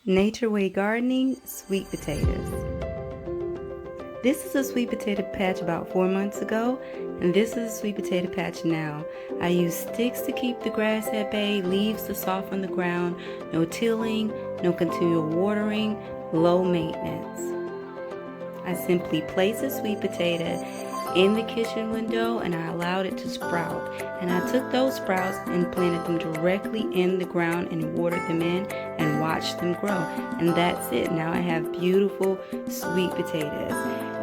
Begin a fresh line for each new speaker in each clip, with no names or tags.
Nature Way Gardening Sweet Potatoes. This is a sweet potato patch about 4 months ago, and this is a sweet potato patch now. I use sticks to keep the grass at bay, leaves to soften the ground, no tilling, no continual watering, low maintenance. I simply place a sweet potato in the kitchen window and I allowed it to sprout. And I took those sprouts and planted them directly in the ground and watered them in and watched them grow. And that's it. Now I have beautiful sweet potatoes.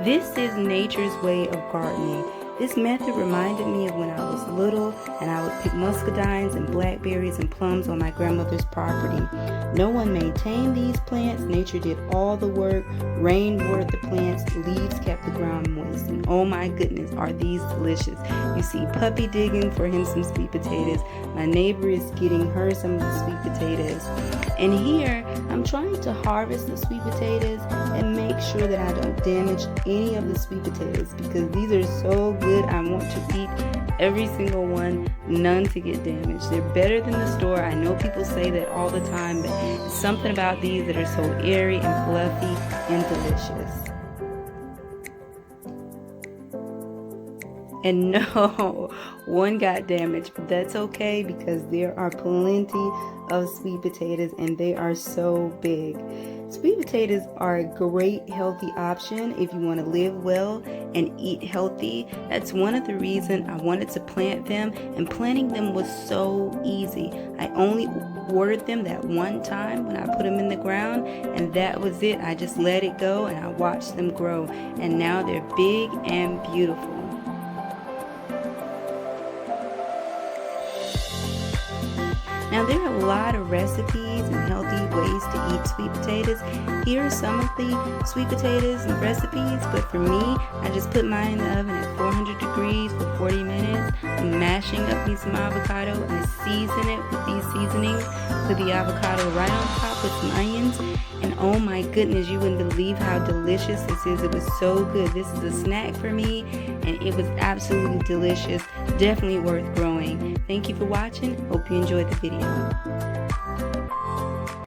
This is nature's way of gardening. This method reminded me of when I was little and I would pick muscadines and blackberries and plums on my grandmother's property. No one maintained these plants. Nature did all the work. Rain watered the plants. Leaves kept the ground moist. And oh my goodness, are these delicious. You see Puppy digging for him some sweet potatoes. My neighbor is getting her some of the sweet potatoes. And here, I'm trying to harvest the sweet potatoes and make sure that I don't damage any of the sweet potatoes because these are so good. I want to eat every single one, none to get damaged. They're better than the store. I know people say that all the time, but it's something about these that are so airy and fluffy and delicious. And no, one got damaged, but that's okay because there are plenty of sweet potatoes and they are so big. Sweet potatoes are a great healthy option if you want to live well and eat healthy. That's one of the reasons I wanted to plant them, and planting them was so easy. I only watered them that one time when I put them in the ground, and that was it. I just let it go and I watched them grow, and now they're big and beautiful. Now there are a lot of recipes and healthy ways to eat sweet potatoes. Here are some of the sweet potatoes and recipes, but for me, I just put mine in the oven at 400 degrees for 40 minutes. I'm mashing up me some avocado and I season it with these seasonings. Put the avocado right on top with some onions, and oh my goodness, you wouldn't believe how delicious this is. It was so good. This is a snack for me, and it was absolutely delicious. Definitely worth growing. Thank you for watching. Hope you enjoyed the video.